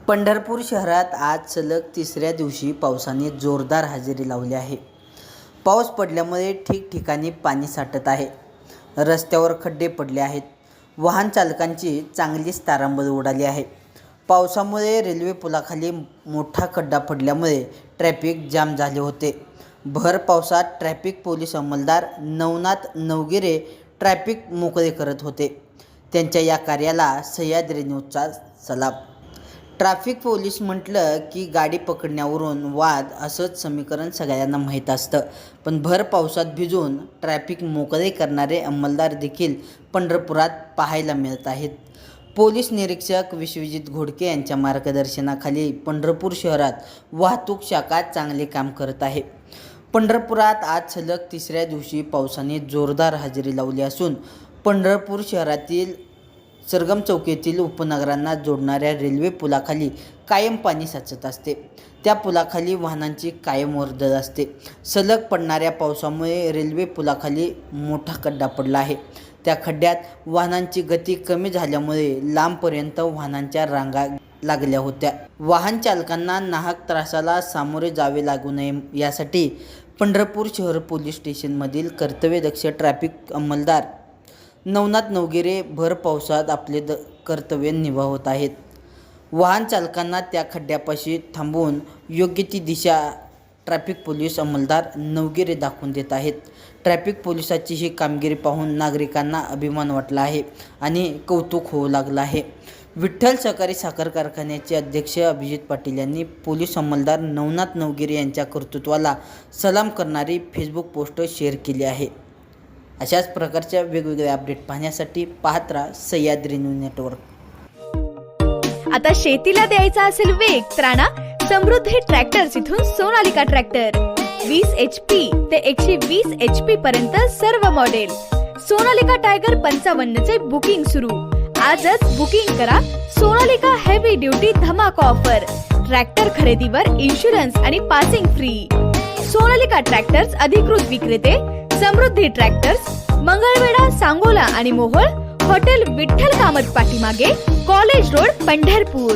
पंढरपूर शहरात आज सलग तिसऱ्या दिवशी पावसाने जोरदार हजेरी लावली आहे. पाऊस पडल्यामुळे ठिकठिकाणी पाणी साठत आहे. रस्त्यावर खड्डे पडले आहेत. वाहन चालकांची चांगलीच तारांबळ उडाली आहे. पावसामुळे रेल्वे पुलाखाली मोठा खड्डा पडल्यामुळे ट्रॅफिक जाम झाले होते. भर पावसात ट्रॅफिक पोलीस अंमलदार नवनाथ नवगिरे ट्रॅफिक मोकळे करत होते. त्यांच्या या कार्याला सह्याद्री न्यूजचा सलाम. ट्रॅफिक पोलीस म्हटलं की गाडी पकडण्यावरून वाद असंच समीकरण सगळ्यांना माहीत असतं. पण भर पावसात भिजून ट्रॅफिक मोकळे करणारे अंमलदार देखील पंढरपुरात पाहायला मिळत आहेत. पोलीस निरीक्षक विश्वजित घोडके यांच्या मार्गदर्शनाखाली पंढरपूर शहरात वाहतूक शाखा चांगले काम करत आहे. पंढरपुरात आज सलग तिसऱ्या दिवशी पावसाने जोरदार हजेरी लावली असून पंढरपूर शहरातील सरगम चौकीतील उपनगरांना जोडणाऱ्या रेल्वे पुलाखाली कायम पाणी साचत असते. त्या पुलाखाली वाहनांची कायम वर्दळ असते. सलग पडणाऱ्या पावसामुळे रेल्वे पुलाखाली मोठा खड्डा पडला आहे. त्या खड्ड्यात वाहनांची गती कमी झाल्यामुळे लांबपर्यंत वाहनांच्या रांगा लागल्या होत्या. वाहन चालकांना नाहक त्रासाला सामोरे जावे लागू नये यासाठी पंढरपूर शहर पोलीस स्टेशनमधील कर्तव्यदक्ष ट्रॅफिक अंमलदार नवनाथ नवगिरे भर पावसात आपले कर्तव्य निभावत आहेत. वाहन चालकांना त्या खड्ड्यापाशी थांबवून योग्य ती दिशा ट्रॅफिक पोलीस अंमलदार नवगिरे दाखवून देत आहेत. ट्रॅफिक पोलिसाची ही कामगिरी पाहून नागरिकांना अभिमान वाटला आहे आणि कौतुक होऊ लागलं आहे. विठ्ठल सहकारी साखर कारखान्याचे अध्यक्ष अभिजित पाटील यांनी पोलीस अंमलदार नवनाथ नवगिरे यांच्या कर्तृत्वाला सलाम करणारी फेसबुक पोस्ट शेअर केली आहे. अशाच प्रकारच्या वेगवेगळ्या अपडेट पाहण्यासाठी पाहत राहा सह्याद्री न्यूज नेटवर्क. आता शेतीला द्यायचा असेल वेग तर आणा समृद्धी ट्रॅक्टर्स इथून सोनालिका ट्रॅक्टर 20 HP ते 120 HP पर्यंत सर्व मॉडेल. सोनालिका टायगर 55 चे बुकिंग सुरू. आजच बुकिंग करा. सोनालिका हेवी ड्युटी धमाका ऑफर. ट्रॅक्टर खरेदीवर इन्शुरन्स आणि पासिंग फ्री. सोनालिका ट्रॅक्टर्स अधिकृत विक्रेते समृद्धी ट्रॅक्टर्स, मंगळवेढा, सांगोला आणि मोहोळ. हॉटेल विठ्ठल कामत पाठीमागे, कॉलेज रोड, पंढरपूर.